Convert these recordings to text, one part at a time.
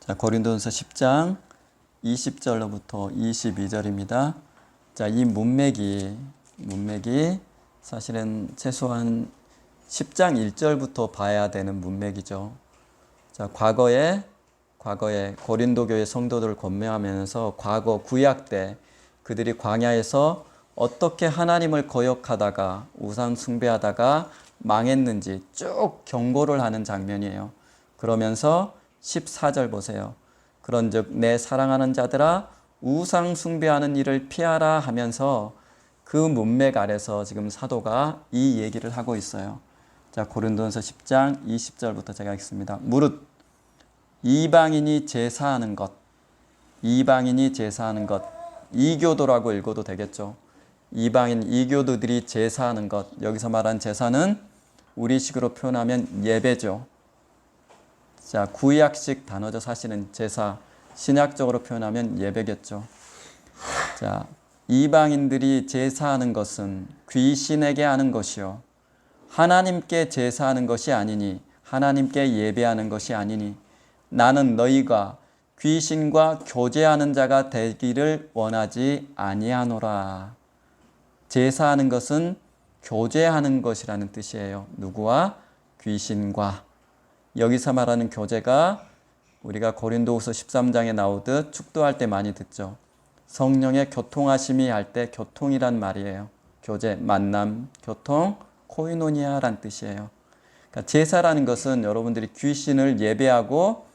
자, 고린도전서 10장 20절로부터 22절입니다. 자, 이 문맥이 사실은 최소한 10장 1절부터 봐야 되는 문맥이죠. 자, 과거에 고린도 교회 성도들을 권면하면서 과거 구약 때 그들이 광야에서 어떻게 하나님을 거역하다가 우상 숭배하다가 망했는지 쭉 경고를 하는 장면이에요. 그러면서 14절 보세요. 그런즉 내 사랑하는 자들아 우상 숭배하는 일을 피하라 하면서 그 문맥 아래서 지금 사도가 이 얘기를 하고 있어요. 자, 고린도전서 10장 20절부터 제가 읽습니다. 무릇 이방인이 제사하는 것, 이교도라고 읽어도 되겠죠. 이방인 이교도들이 제사하는 것, 여기서 말한 제사는 우리식으로 표현하면 예배죠. 자, 구약식 단어죠. 사실은 제사, 신약적으로 표현하면 예배겠죠. 자, 이방인들이 제사하는 것은 귀신에게 하는 것이요 하나님께 제사하는 것이 아니니, 하나님께 예배하는 것이 아니니, 나는 너희가 귀신과 교제하는 자가 되기를 원하지 아니하노라. 제사하는 것은 교제하는 것이라는 뜻이에요. 누구와? 귀신과. 여기서 말하는 교제가 우리가 고린도후서 13장에 나오듯 축도할 때 많이 듣죠. 성령의 교통하심이 할 때 교통이란 말이에요. 교제, 만남, 교통, 코이노니아란 뜻이에요. 그러니까 제사라는 것은 여러분들이 귀신을 예배하고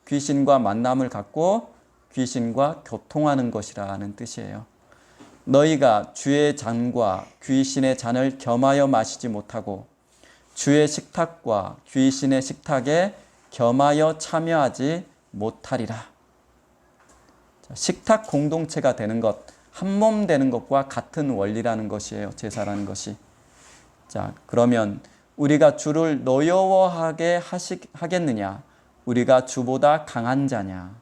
귀신과 만남을 갖고 귀신과 교통하는 것이라는 뜻이에요. 너희가 주의 잔과 귀신의 잔을 겸하여 마시지 못하고 주의 식탁과 귀신의 식탁에 겸하여 참여하지 못하리라. 식탁 공동체가 되는 것, 한 몸 되는 것과 같은 원리라는 것이에요. 제사라는 것이. 자, 그러면 우리가 주를 노여워하게 하겠느냐? 우리가 주보다 강한 자냐?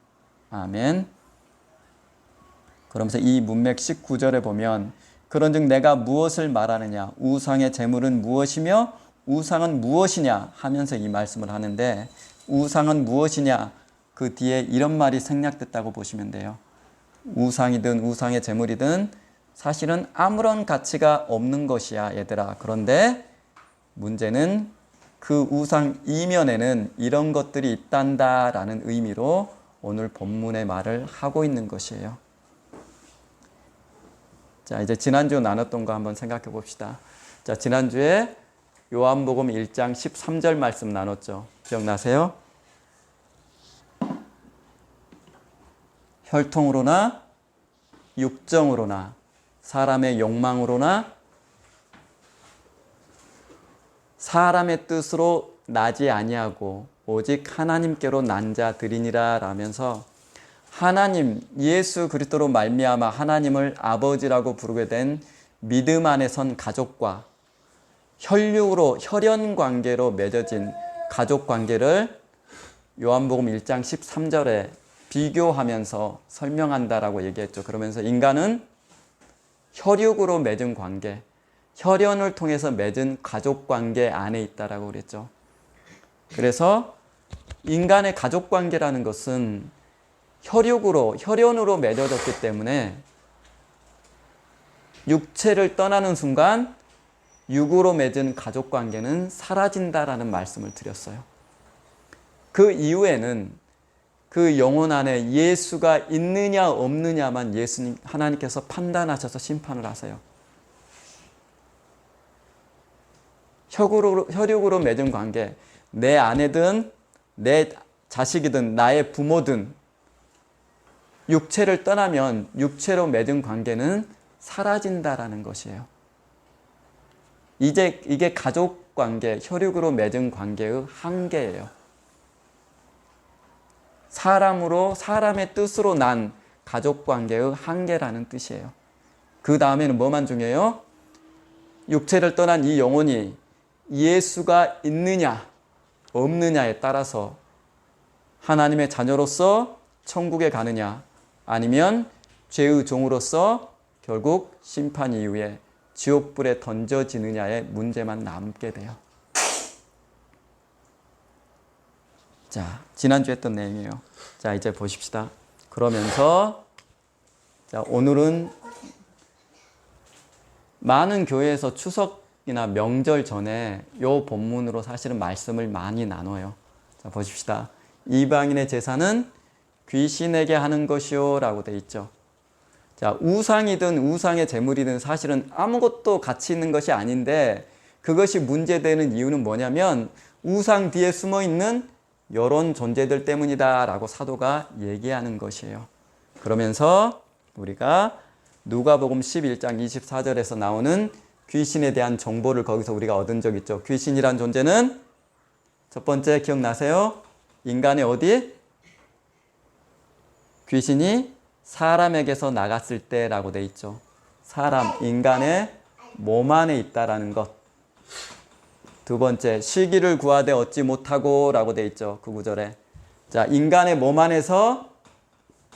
아멘. 그러면서 이 문맥 19절에 보면 그런즉 내가 무엇을 말하느냐? 우상의 제물은 무엇이며 우상은 무엇이냐? 하면서 이 말씀을 하는데 우상은 무엇이냐? 그 뒤에 이런 말이 생략됐다고 보시면 돼요. 우상이든 우상의 제물이든 사실은 아무런 가치가 없는 것이야, 얘들아. 그런데 문제는 그 우상 이면에는 이런 것들이 있단다라는 의미로 오늘 본문의 말을 하고 있는 것이에요. 자, 이제 지난주 나눴던 거 한번 생각해 봅시다. 자, 지난주에 요한복음 1장 13절 말씀 나눴죠. 기억나세요? 혈통으로나 육정으로나 사람의 욕망으로나 사람의 뜻으로 나지 아니하고 오직 하나님께로 난 자들이니라 라면서 하나님 예수 그리스도로 말미암아 하나님을 아버지라고 부르게 된 믿음 안에 선 가족과 혈육으로 혈연 관계로 맺어진 가족 관계를 요한복음 1장 13절에 비교하면서 설명한다라고 얘기했죠. 그러면서 인간은 혈육으로 맺은 관계, 혈연을 통해서 맺은 가족 관계 안에 있다라고 그랬죠. 그래서 인간의 가족 관계라는 것은 혈연으로 맺어졌기 때문에 육체를 떠나는 순간 육으로 맺은 가족 관계는 사라진다라는 말씀을 드렸어요. 그 이후에는 그 영혼 안에 예수가 있느냐 없느냐만 예수님 하나님께서 판단하셔서 심판을 하세요. 혈육으로 맺은 관계, 내 아내든 내 자식이든 나의 부모든 육체를 떠나면 육체로 맺은 관계는 사라진다라는 것이에요. 이게 가족 관계, 혈육으로 맺은 관계의 한계예요. 사람의 뜻으로 난 가족 관계의 한계라는 뜻이에요. 그 다음에는 뭐만 중요해요? 육체를 떠난 이 영혼이 예수가 있느냐 없느냐에 따라서 하나님의 자녀로서 천국에 가느냐 아니면 죄의 종으로서 결국 심판 이후에 지옥불에 던져지느냐의 문제만 남게 돼요. 자, 지난주에 했던 내용이에요. 자, 이제 보십시다. 그러면서 자, 오늘은 많은 교회에서 추석이나 명절 전에 요 본문으로 사실은 말씀을 많이 나눠요. 자, 보십시다. 이방인의 제사는 귀신에게 하는 것이요 라고 돼 있죠. 자, 우상이든 우상의 제물이든 사실은 아무것도 가치 있는 것이 아닌데 그것이 문제되는 이유는 뭐냐면 우상 뒤에 숨어 있는 이런 존재들 때문이다 라고 사도가 얘기하는 것이에요. 그러면서 우리가 누가복음 11장 24절에서 나오는 귀신에 대한 정보를 거기서 우리가 얻은 적 있죠. 귀신이란 존재는 첫 번째 기억나세요? 인간의 어디? 귀신이 사람에게서 나갔을 때라고 돼 있죠. 사람, 인간의 몸 안에 있다라는 것. 두 번째, 시기를 구하되 얻지 못하고 라고 돼 있죠. 그 구절에. 자, 인간의 몸 안에서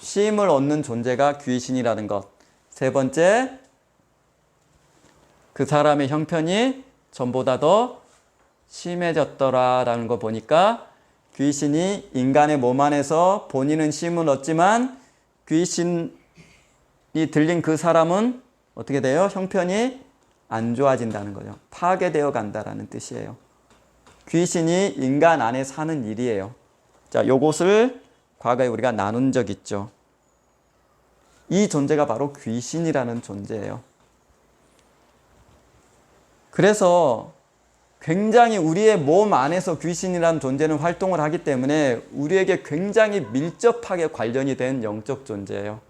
쉼을 얻는 존재가 귀신이라는 것. 세 번째, 그 사람의 형편이 전보다 더 심해졌더라라는 거 보니까 귀신이 인간의 몸 안에서 본인은 쉼을 얻지만 귀신이 들린 그 사람은 어떻게 돼요? 형편이 안 좋아진다는 거죠. 파괴되어 간다라는 뜻이에요. 귀신이 인간 안에 사는 일이에요. 자, 요것을 과거에 우리가 나눈 적 있죠. 이 존재가 바로 귀신이라는 존재예요. 그래서 굉장히 우리의 몸 안에서 귀신이라는 존재는 활동을 하기 때문에 우리에게 굉장히 밀접하게 관련이 된 영적 존재예요.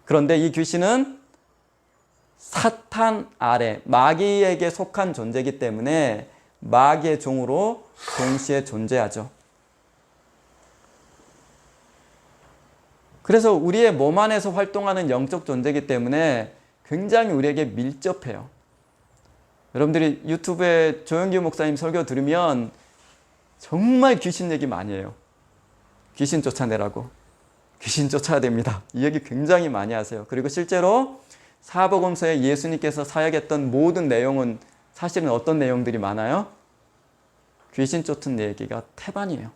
그런데 이 귀신은 사탄 아래, 마귀에게 속한 존재이기 때문에 마귀의 종으로 동시에 존재하죠. 그래서 우리의 몸 안에서 활동하는 영적 존재이기 때문에 굉장히 우리에게 밀접해요. 여러분들이 유튜브에 조영규 목사님 설교 들으면 정말 귀신 얘기 많이 해요. 귀신 쫓아내라고. 귀신 쫓아야 됩니다. 이 얘기 굉장히 많이 하세요. 그리고 실제로 사복음서에 예수님께서 사역했던 모든 내용은 사실은 어떤 내용들이 많아요? 귀신 쫓은 얘기가 태반이에요.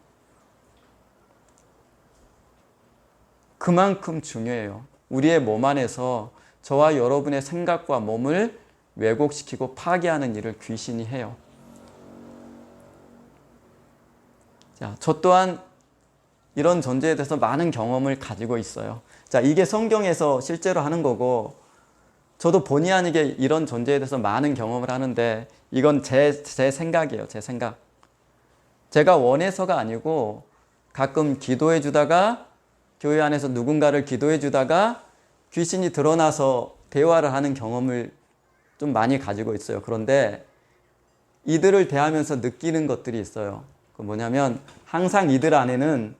그만큼 중요해요. 우리의 몸 안에서 저와 여러분의 생각과 몸을 왜곡시키고 파괴하는 일을 귀신이 해요. 자, 저 또한 이런 존재에 대해서 많은 경험을 가지고 있어요. 자, 이게 성경에서 실제로 하는 거고 저도 본의 아니게 이런 존재에 대해서 많은 경험을 하는데 이건 제 생각이에요. 제 생각. 제가 원해서가 아니고 가끔 기도해 주다가 교회 안에서 누군가를 기도해 주다가 귀신이 드러나서 대화를 하는 경험을 좀 많이 가지고 있어요. 그런데 이들을 대하면서 느끼는 것들이 있어요. 그 뭐냐면 항상 이들 안에는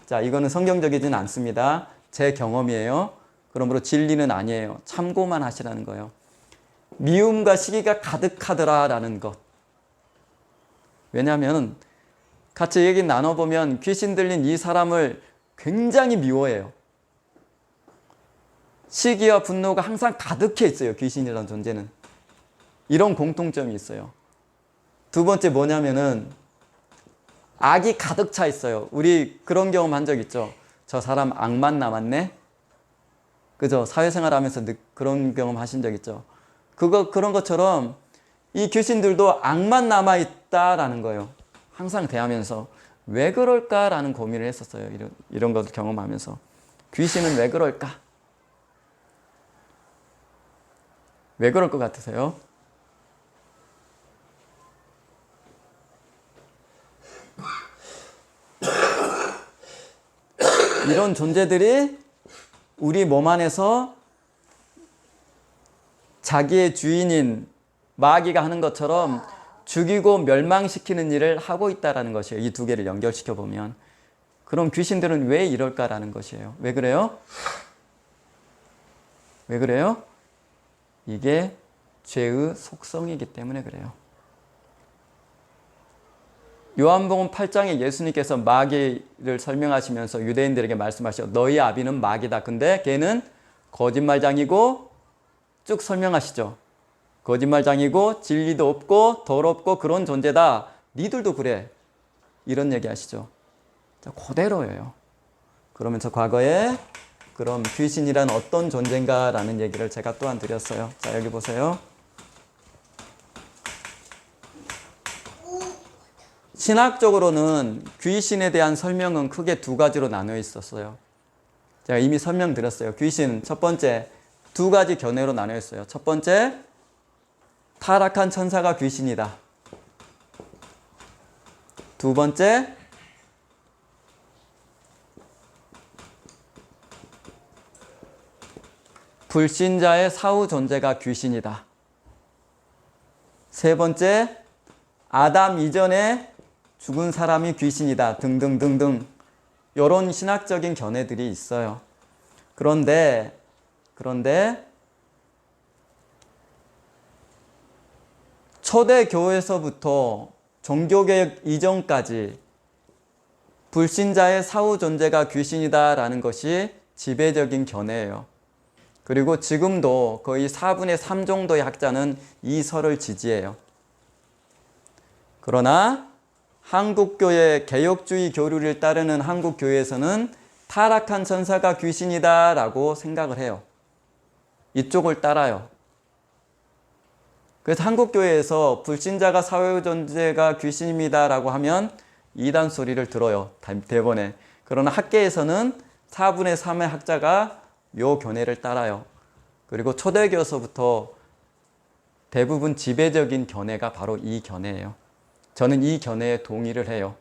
자, 이거는 성경적이진 않습니다. 제 경험이에요. 그러므로 진리는 아니에요. 참고만 하시라는 거예요. 미움과 시기가 가득하더라라는 것. 왜냐하면 같이 얘기 나눠보면 귀신 들린 이 사람을 굉장히 미워해요. 시기와 분노가 항상 가득해 있어요. 귀신이라는 존재는. 이런 공통점이 있어요. 두 번째 뭐냐면은 악이 가득 차 있어요. 우리 그런 경험 한 적 있죠. 저 사람 악만 남았네. 그죠? 사회생활 하면서 그런 경험 하신 적 있죠. 그런 것처럼 이 귀신들도 악만 남아있다라는 거예요. 항상 대하면서 왜 그럴까라는 고민을 했었어요. 이런 것을 경험하면서. 귀신은 왜 그럴까? 왜 그럴 것 같으세요? 이런 존재들이 우리 몸 안에서 자기의 주인인 마귀가 하는 것처럼 죽이고 멸망시키는 일을 하고 있다는 것이에요. 이 두 개를 연결시켜 보면. 그럼 귀신들은 왜 이럴까라는 것이에요. 왜 그래요? 왜 그래요? 이게 죄의 속성이기 때문에 그래요. 요한복음 8장에 예수님께서 마귀를 설명하시면서 유대인들에게 말씀하시죠. 너희 아비는 마귀다. 근데 걔는 거짓말장이고 쭉 설명하시죠. 거짓말장이고 진리도 없고 더럽고 그런 존재다. 니들도 그래. 이런 얘기 하시죠. 그대로예요. 그러면서 과거에 그럼 귀신이란 어떤 존재인가라는 얘기를 제가 또한 드렸어요. 자, 여기 보세요. 신학적으로는 귀신에 대한 설명은 크게 두 가지로 나누어 있었어요. 제가 이미 설명드렸어요. 귀신 첫 번째 두 가지 견해로 나누어 있어요. 첫 번째, 타락한 천사가 귀신이다. 두 번째, 불신자의 사후 존재가 귀신이다. 세 번째, 아담 이전에 죽은 사람이 귀신이다. 등등등등 이런 신학적인 견해들이 있어요. 그런데 초대 교회에서부터 종교개혁 이전까지 불신자의 사후 존재가 귀신이다라는 것이 지배적인 견해예요. 그리고 지금도 거의 4분의 3 정도의 학자는 이 설을 지지해요. 그러나 한국교회 개혁주의 교리를 따르는 한국교회에서는 타락한 천사가 귀신이다 라고 생각을 해요. 이쪽을 따라요. 그래서 한국교회에서 불신자가 사후 존재가 귀신입니다 라고 하면 이단 소리를 들어요. 대번에. 그러나 학계에서는 4분의 3의 학자가 요 견해를 따라요. 그리고 초대교에서부터 대부분 지배적인 견해가 바로 이 견해예요. 저는 이 견해에 동의를 해요.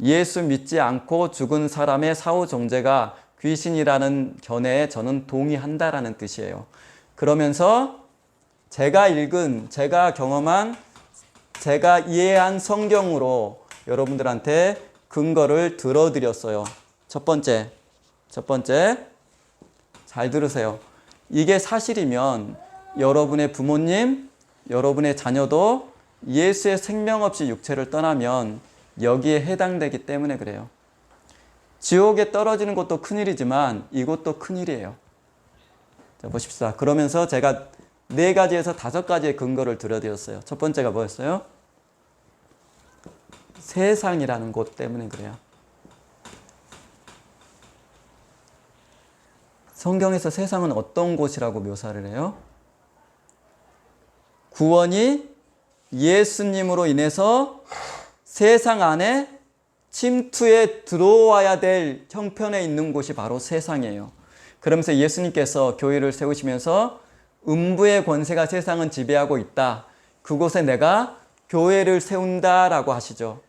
예수 믿지 않고 죽은 사람의 사후 존재가 귀신이라는 견해에 저는 동의한다라는 뜻이에요. 그러면서 제가 읽은, 제가 경험한, 제가 이해한 성경으로 여러분들한테 근거를 들어드렸어요. 첫 번째, 잘 들으세요. 이게 사실이면 여러분의 부모님, 여러분의 자녀도 예수의 생명 없이 육체를 떠나면 여기에 해당되기 때문에 그래요. 지옥에 떨어지는 것도 큰일이지만 이것도 큰일이에요. 자, 보십시다. 그러면서 제가 4가지에서 5가지의 근거를 들어드렸어요. 첫 번째가 뭐였어요? 세상이라는 것 때문에 그래요. 성경에서 세상은 어떤 곳이라고 묘사를 해요? 구원이 예수님으로 인해서 세상 안에 침투에 들어와야 될 형편에 있는 곳이 바로 세상이에요. 그러면서 예수님께서 교회를 세우시면서 음부의 권세가 세상은 지배하고 있다. 그곳에 내가 교회를 세운다라고 하시죠.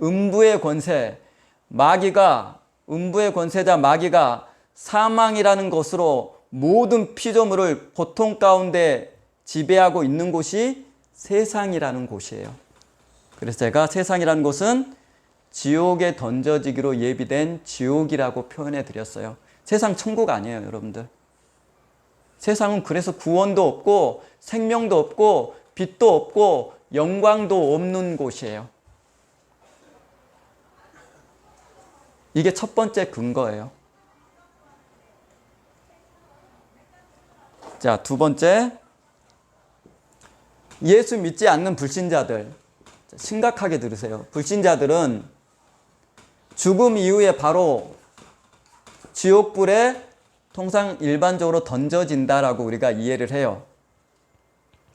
음부의 권세, 음부의 권세자 마귀가 사망이라는 것으로 모든 피조물을 고통 가운데 지배하고 있는 곳이 세상이라는 곳이에요. 그래서 제가 세상이라는 곳은 지옥에 던져지기로 예비된 지옥이라고 표현해 드렸어요. 세상 천국 아니에요, 여러분들. 세상은 그래서 구원도 없고 생명도 없고 빛도 없고 영광도 없는 곳이에요. 이게 첫 번째 근거예요. 자, 두 번째, 예수 믿지 않는 불신자들. 심각하게 들으세요. 불신자들은 죽음 이후에 바로 지옥불에 통상 일반적으로 던져진다라고 우리가 이해를 해요.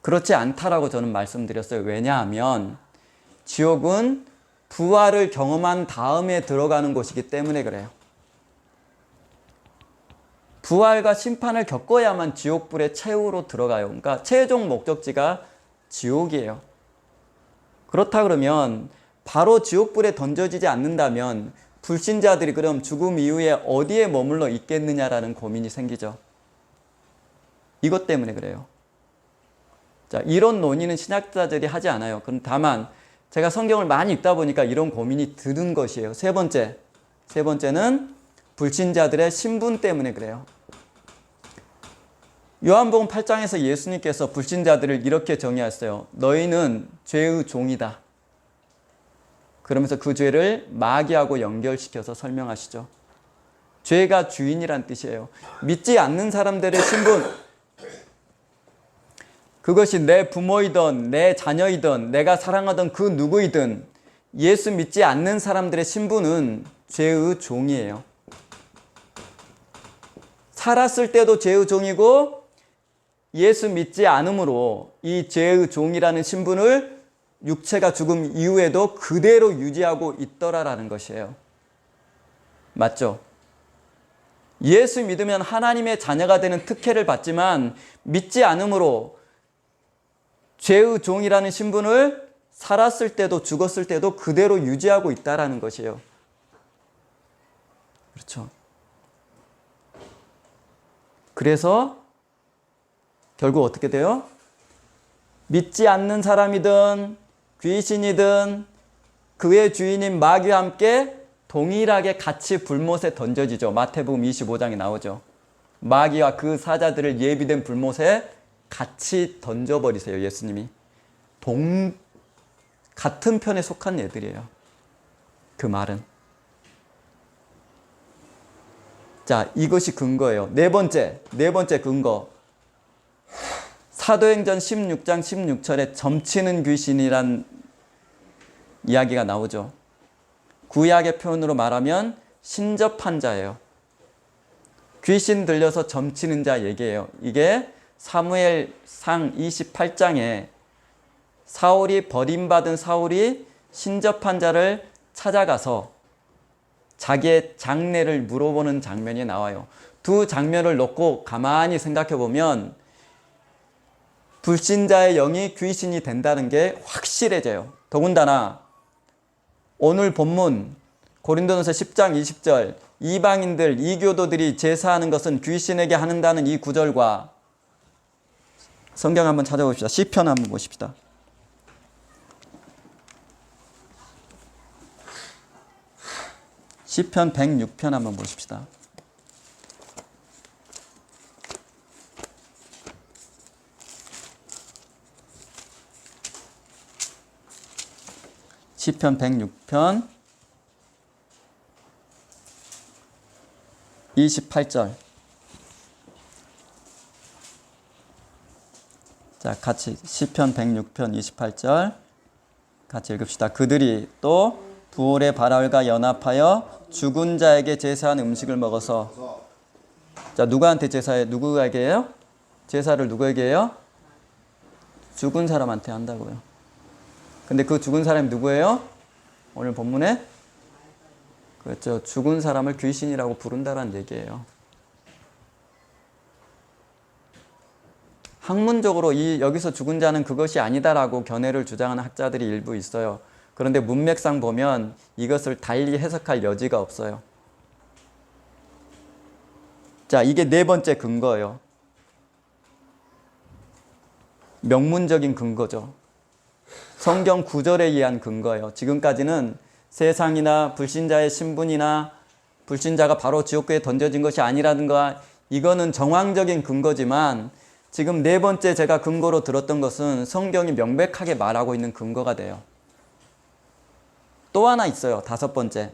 그렇지 않다라고 저는 말씀드렸어요. 왜냐하면 지옥은 부활을 경험한 다음에 들어가는 곳이기 때문에 그래요. 부활과 심판을 겪어야만 지옥불의 최후로 들어가요. 그러니까 최종 목적지가 지옥이에요. 그렇다 그러면 바로 지옥불에 던져지지 않는다면 불신자들이 그럼 죽음 이후에 어디에 머물러 있겠느냐라는 고민이 생기죠. 이것 때문에 그래요. 자, 이런 논의는 신학자들이 하지 않아요. 그럼 다만 제가 성경을 많이 읽다 보니까 이런 고민이 드는 것이에요. 세 번째는 불신자들의 신분 때문에 그래요. 요한복음 8장에서 예수님께서 불신자들을 이렇게 정의하셨어요. 너희는 죄의 종이다. 그러면서 그 죄를 마귀하고 연결시켜서 설명하시죠. 죄가 주인이란 뜻이에요. 믿지 않는 사람들의 신분, 그것이 내 부모이든 내 자녀이든 내가 사랑하던 그 누구이든 예수 믿지 않는 사람들의 신분은 죄의 종이에요. 살았을 때도 죄의 종이고 예수 믿지 않음으로 이 죄의 종이라는 신분을 육체가 죽음 이후에도 그대로 유지하고 있더라라는 것이에요. 맞죠? 예수 믿으면 하나님의 자녀가 되는 특혜를 받지만 믿지 않음으로 죄의 종이라는 신분을 살았을 때도 죽었을 때도 그대로 유지하고 있다라는 것이에요. 그렇죠? 그래서 결국 어떻게 돼요? 믿지 않는 사람이든 귀신이든 그의 주인인 마귀와 함께 동일하게 같이 불못에 던져지죠. 마태복음 25장에 나오죠. 마귀와 그 사자들을 예비된 불못에 같이 던져버리세요. 예수님이. 같은 편에 속한 애들이에요. 그 말은. 자, 이것이 근거예요. 네 번째 근거. 사도행전 16장 16절에 점치는 귀신이란 이야기가 나오죠. 구약의 표현으로 말하면 신접한 자예요. 귀신 들려서 점치는 자 얘기예요. 이게 사무엘상 28장에 버림받은 사울이 신접한 자를 찾아가서 자기의 장래를 물어보는 장면이 나와요. 두 장면을 놓고 가만히 생각해 보면 불신자의 영이 귀신이 된다는 게 확실해져요. 더군다나 오늘 본문 고린도전서 10장 20절 이방인들, 이교도들이 제사하는 것은 귀신에게 하는다는 이 구절과 성경 한번 찾아봅시다. 시편 한번 보십시다. 시편 106편 한번 보십시다. 시편 106편 28절. 자, 같이 시편 106편 28절 같이 읽읍시다. 그들이 또 부올의 발알과 연합하여 죽은 자에게 제사한 음식을 먹어서. 자, 누구한테 제사해? 누구에게요? 제사를 누구에게 해요? 죽은 사람한테 한다고요. 근데 그 죽은 사람이 누구예요? 오늘 본문에 그렇죠. 죽은 사람을 귀신이라고 부른다는 얘기예요. 학문적으로 여기서 죽은 자는 그것이 아니다라고 견해를 주장하는 학자들이 일부 있어요. 그런데 문맥상 보면 이것을 달리 해석할 여지가 없어요. 자, 이게 네 번째 근거예요. 명문적인 근거죠. 성경 구절에 의한 근거예요. 지금까지는 세상이나 불신자의 신분이나 불신자가 바로 지옥교에 던져진 것이 아니라든가 이거는 정황적인 근거지만 지금 네 번째 제가 근거로 들었던 것은 성경이 명백하게 말하고 있는 근거가 돼요. 또 하나 있어요. 다섯 번째.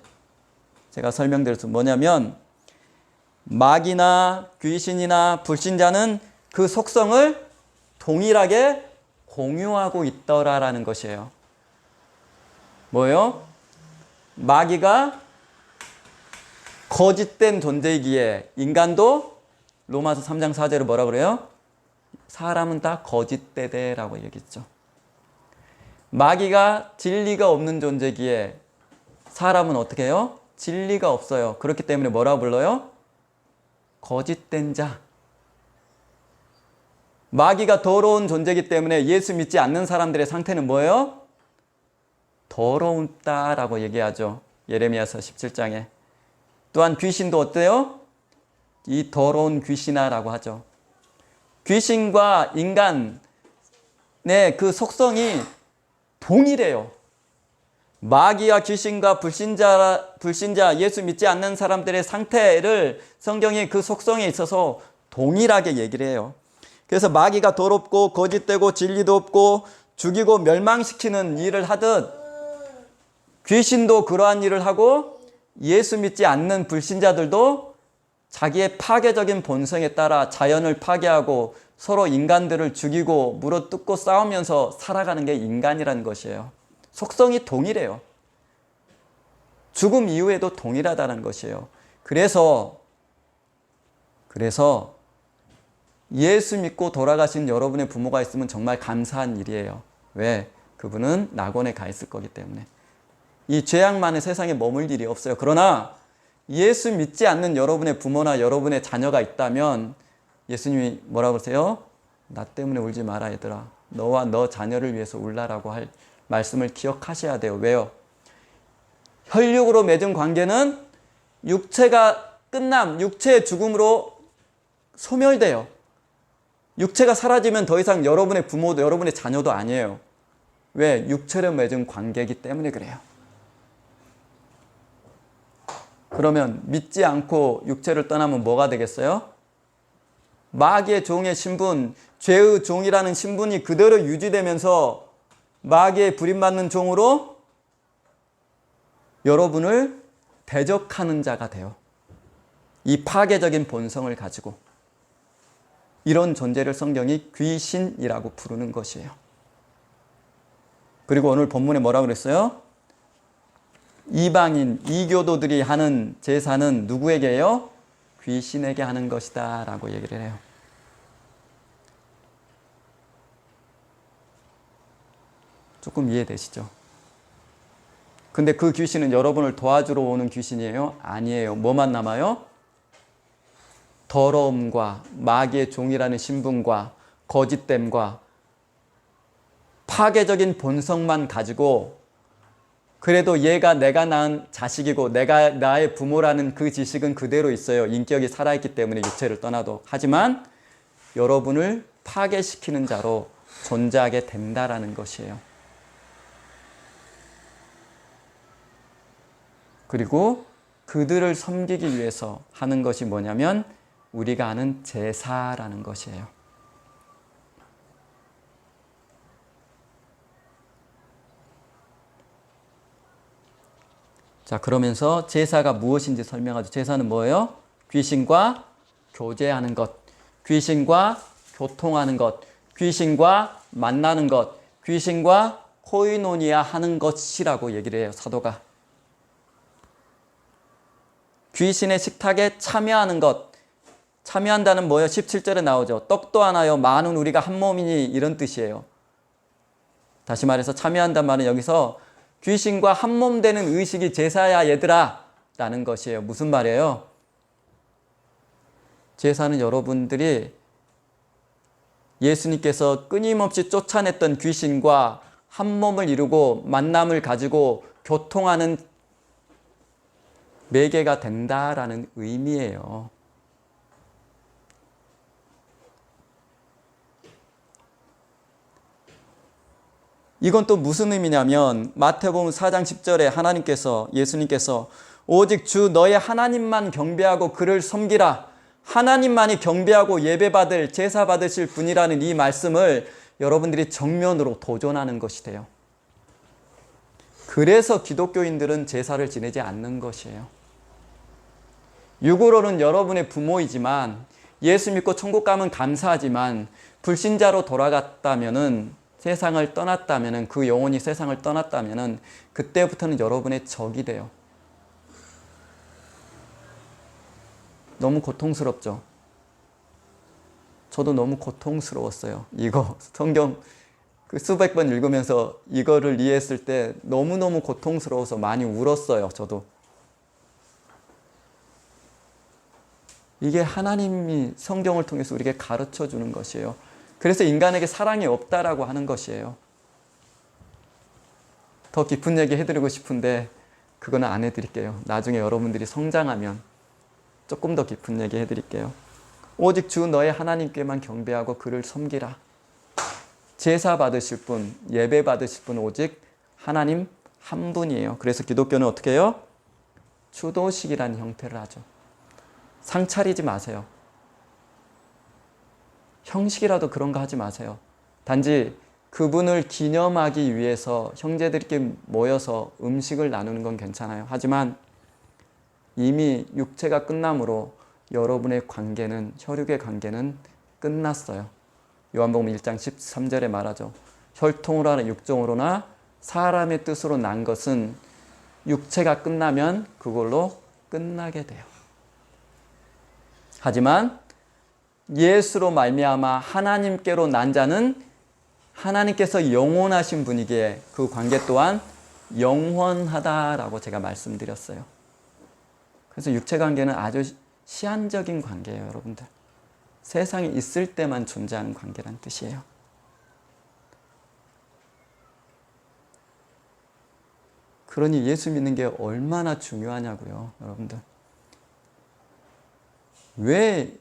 제가 설명드렸죠. 뭐냐면 마귀나 귀신이나 불신자는 그 속성을 동일하게 공유하고 있더라라는 것이에요. 뭐예요? 마귀가 거짓된 존재이기에 인간도 로마서 3장 4절에 뭐라 그래요? 사람은 다 거짓되대라고 얘기했죠. 마귀가 진리가 없는 존재기에 사람은 어떻게 해요? 진리가 없어요. 그렇기 때문에 뭐라고 불러요? 거짓된 자. 마귀가 더러운 존재이기 때문에 예수 믿지 않는 사람들의 상태는 뭐예요? 더러운다라고 얘기하죠. 예레미야서 17장에. 또한 귀신도 어때요? 이 더러운 귀신아라고 하죠. 귀신과 인간의 그 속성이 동일해요. 마귀와 귀신과 불신자 예수 믿지 않는 사람들의 상태를 성경이 그 속성에 있어서 동일하게 얘기를 해요. 그래서 마귀가 더럽고 거짓되고 진리도 없고 죽이고 멸망시키는 일을 하듯 귀신도 그러한 일을 하고 예수 믿지 않는 불신자들도 자기의 파괴적인 본성에 따라 자연을 파괴하고 서로 인간들을 죽이고 물어뜯고 싸우면서 살아가는 게 인간이라는 것이에요. 속성이 동일해요. 죽음 이후에도 동일하다는 것이에요. 그래서 예수 믿고 돌아가신 여러분의 부모가 있으면 정말 감사한 일이에요. 왜? 그분은 낙원에 가 있을 거기 때문에. 이 죄악만의 세상에 머물 일이 없어요. 그러나 예수 믿지 않는 여러분의 부모나 여러분의 자녀가 있다면 예수님이 뭐라고 그러세요? 나 때문에 울지 마라 얘들아. 너와 너 자녀를 위해서 울라라고 할 말씀을 기억하셔야 돼요. 왜요? 혈육으로 맺은 관계는 육체가 끝남, 육체의 죽음으로 소멸돼요. 육체가 사라지면 더 이상 여러분의 부모도 여러분의 자녀도 아니에요. 왜? 육체로 맺은 관계이기 때문에 그래요. 그러면 믿지 않고 육체를 떠나면 뭐가 되겠어요? 마귀의 종의 신분, 죄의 종이라는 신분이 그대로 유지되면서 마귀의 부림받는 종으로 여러분을 대적하는 자가 돼요. 이 파괴적인 본성을 가지고. 이런 존재를 성경이 귀신이라고 부르는 것이에요. 그리고 오늘 본문에 뭐라고 그랬어요? 이방인, 이교도들이 하는 제사는 누구에게요? 귀신에게 하는 것이다 라고 얘기를 해요. 조금 이해되시죠? 근데 그 귀신은 여러분을 도와주러 오는 귀신이에요? 아니에요. 뭐만 남아요? 더러움과 마귀의 종이라는 신분과 거짓됨과 파괴적인 본성만 가지고 그래도 얘가 내가 낳은 자식이고 내가 나의 부모라는 그 지식은 그대로 있어요. 인격이 살아있기 때문에 육체를 떠나도. 하지만 여러분을 파괴시키는 자로 존재하게 된다라는 것이에요. 그리고 그들을 섬기기 위해서 하는 것이 뭐냐면 우리가 아는 제사라는 것이에요. 자, 그러면서 제사가 무엇인지 설명하죠. 제사는 뭐예요? 귀신과 교제하는 것, 귀신과 교통하는 것, 귀신과 만나는 것, 귀신과 코이노니아 하는 것이라고 얘기를 해요, 사도가. 귀신의 식탁에 참여하는 것. 참여한다는 뭐예요? 17절에 나오죠. 떡도 하나요 많은 우리가 한 몸이니 이런 뜻이에요. 다시 말해서 참여한다는 말은 여기서 귀신과 한 몸 되는 의식이 제사야 얘들아 라는 것이에요. 무슨 말이에요? 제사는 여러분들이 예수님께서 끊임없이 쫓아냈던 귀신과 한 몸을 이루고 만남을 가지고 교통하는 매개가 된다라는 의미예요. 이건 또 무슨 의미냐면 마태복음 4장 10절에 예수님께서 오직 주 너의 하나님만 경배하고 그를 섬기라. 하나님만이 경배하고 예배받을 제사 받으실 분이라는 이 말씀을 여러분들이 정면으로 도전하는 것이 돼요. 그래서 기독교인들은 제사를 지내지 않는 것이에요. 육으로는 여러분의 부모이지만 예수 믿고 천국 가면 감사하지만 불신자로 돌아갔다면은 세상을 떠났다면은 그 영혼이 세상을 떠났다면은 그때부터는 여러분의 적이 돼요. 너무 고통스럽죠? 저도 너무 고통스러웠어요. 이거 성경 수백 번 읽으면서 이거를 이해했을 때 너무너무 고통스러워서 많이 울었어요. 저도. 이게 하나님이 성경을 통해서 우리에게 가르쳐 주는 것이에요. 그래서 인간에게 사랑이 없다라고 하는 것이에요. 더 깊은 얘기 해드리고 싶은데 그거는 안 해드릴게요. 나중에 여러분들이 성장하면 조금 더 깊은 얘기 해드릴게요. 오직 주 너의 하나님께만 경배하고 그를 섬기라. 제사 받으실 분, 예배 받으실 분 오직 하나님 한 분이에요. 그래서 기독교는 어떻게 해요? 추도식이라는 형태를 하죠. 상 차리지 마세요. 형식이라도 그런 거 하지 마세요. 단지 그분을 기념하기 위해서 형제들끼리 모여서 음식을 나누는 건 괜찮아요. 하지만 이미 육체가 끝남으로 여러분의 관계는, 혈육의 관계는 끝났어요. 요한복음 1장 13절에 말하죠. 혈통으로 하나 육종으로나 사람의 뜻으로 난 것은 육체가 끝나면 그걸로 끝나게 돼요. 하지만 예수로 말미암아 하나님께로 난 자는 하나님께서 영원하신 분이기에 그 관계 또한 영원하다라고 제가 말씀드렸어요. 그래서 육체 관계는 아주 시한적인 관계예요, 여러분들. 세상에 있을 때만 존재하는 관계란 뜻이에요. 그러니 예수 믿는 게 얼마나 중요하냐고요, 여러분들. 왜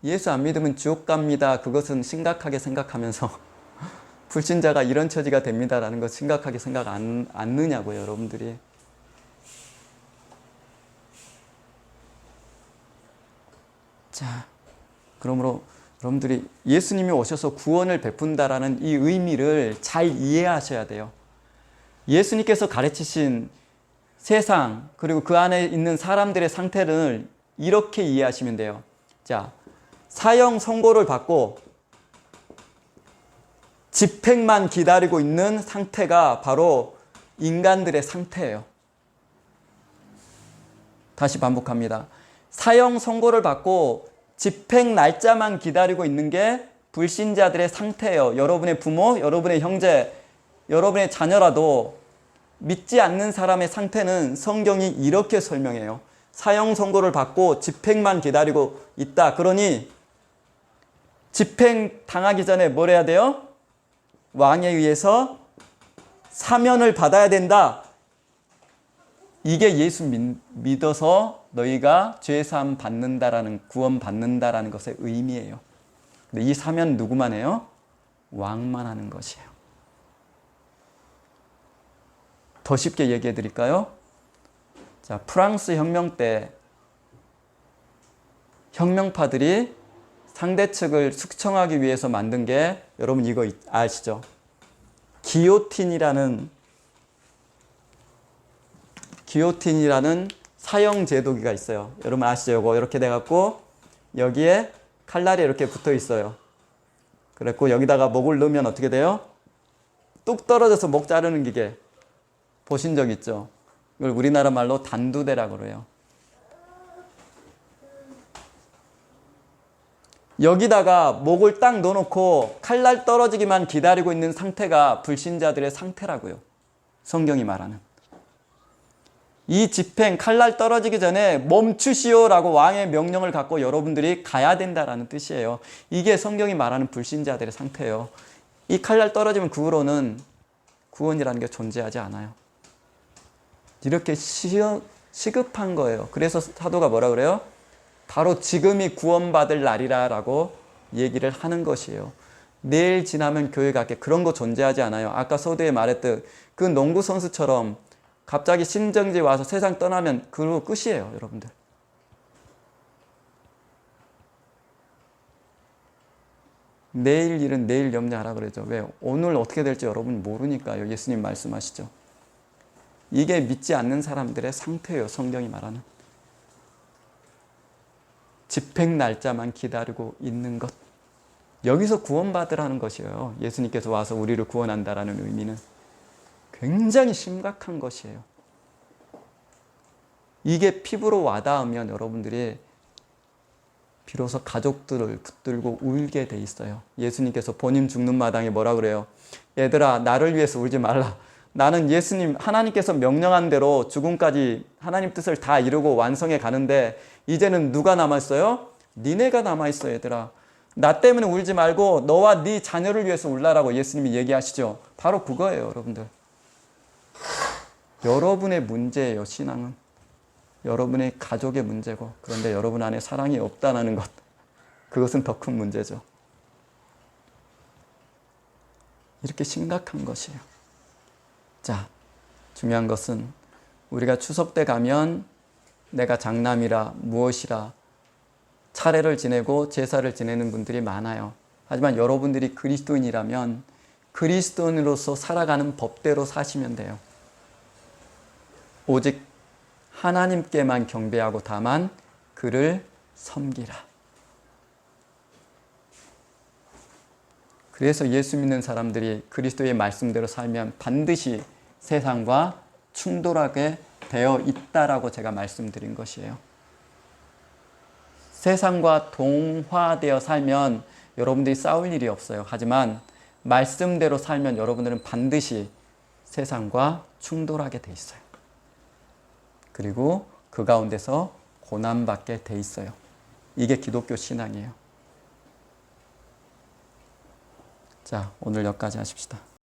예수 안 믿으면 지옥 갑니다, 그것은 심각하게 생각하면서 불신자가 이런 처지가 됩니다라는 것 심각하게 생각 안 않느냐고요, 여러분들이. 자, 그러므로 여러분들이 예수님이 오셔서 구원을 베푼다라는 이 의미를 잘 이해하셔야 돼요. 예수님께서 가르치신 세상 그리고 그 안에 있는 사람들의 상태를 이렇게 이해하시면 돼요. 자, 사형 선고를 받고 집행만 기다리고 있는 상태가 바로 인간들의 상태예요. 다시 반복합니다. 사형 선고를 받고 집행 날짜만 기다리고 있는 게 불신자들의 상태예요. 여러분의 부모, 여러분의 형제, 여러분의 자녀라도 믿지 않는 사람의 상태는 성경이 이렇게 설명해요. 사형 선고를 받고 집행만 기다리고 있다. 그러니 집행 당하기 전에 뭘 해야 돼요? 왕에 의해서 사면을 받아야 된다. 이게 예수 믿어서 너희가 죄사함 받는다라는, 구원 받는다라는 것의 의미예요. 근데 이 사면 누구만 해요? 왕만 하는 것이에요. 더 쉽게 얘기해 드릴까요? 자, 프랑스 혁명 때 혁명파들이 상대 측을 숙청하기 위해서 만든 게 여러분 이거 아시죠? 기요틴이라는 사형 제도기가 있어요. 여러분 아시죠? 이거 이렇게 돼갖고 여기에 칼날이 이렇게 붙어 있어요. 그랬고 여기다가 목을 넣으면 어떻게 돼요? 뚝 떨어져서 목 자르는 기계 보신 적 있죠? 이걸 우리나라 말로 단두대라고 그래요. 여기다가 목을 딱 넣어놓고 칼날 떨어지기만 기다리고 있는 상태가 불신자들의 상태라고요. 성경이 말하는. 이 집행 칼날 떨어지기 전에 멈추시오라고 왕의 명령을 갖고 여러분들이 가야 된다라는 뜻이에요. 이게 성경이 말하는 불신자들의 상태예요. 이 칼날 떨어지면 그 후로는 구원이라는 게 존재하지 않아요. 이렇게 시급한 거예요. 그래서 사도가 뭐라 그래요? 바로 지금이 구원받을 날이라 라고 얘기를 하는 것이에요. 내일 지나면 교회 갈게, 그런 거 존재하지 않아요. 아까 서두에 말했듯 그 농구 선수처럼 갑자기 신정지 와서 세상 떠나면 그로 끝이에요, 여러분들. 내일 일은 내일 염려하라 그러죠. 왜? 오늘 어떻게 될지 여러분 모르니까요. 예수님 말씀하시죠. 이게 믿지 않는 사람들의 상태예요, 성경이 말하는. 집행 날짜만 기다리고 있는 것. 여기서 구원받으라는 것이에요. 예수님께서 와서 우리를 구원한다라는 의미는 굉장히 심각한 것이에요. 이게 피부로 와닿으면 여러분들이 비로소 가족들을 붙들고 울게 돼 있어요. 예수님께서 본인 죽는 마당에 뭐라 그래요? 얘들아, 나를 위해서 울지 말라. 나는 예수님, 하나님께서 명령한 대로 죽음까지 하나님 뜻을 다 이루고 완성해 가는데 이제는 누가 남아있어요? 니네가 남아있어, 얘들아. 나 때문에 울지 말고 너와 네 자녀를 위해서 울라라고 예수님이 얘기하시죠. 바로 그거예요, 여러분들. 여러분의 문제예요, 신앙은. 여러분의 가족의 문제고, 그런데 여러분 안에 사랑이 없다는 것, 그것은 더 큰 문제죠. 이렇게 심각한 것이에요. 자, 중요한 것은 우리가 추석 때 가면 내가 장남이라 무엇이라 차례를 지내고 제사를 지내는 분들이 많아요. 하지만 여러분들이 그리스도인이라면 그리스도인으로서 살아가는 법대로 사시면 돼요. 오직 하나님께만 경배하고 다만 그를 섬기라. 그래서 예수 믿는 사람들이 그리스도의 말씀대로 살면 반드시 세상과 충돌하게 되어 있다라고 제가 말씀드린 것이에요. 세상과 동화되어 살면 여러분들이 싸울 일이 없어요. 하지만 말씀대로 살면 여러분들은 반드시 세상과 충돌하게 돼 있어요. 그리고 그 가운데서 고난받게 돼 있어요. 이게 기독교 신앙이에요. 자, 오늘 여기까지 하십시다.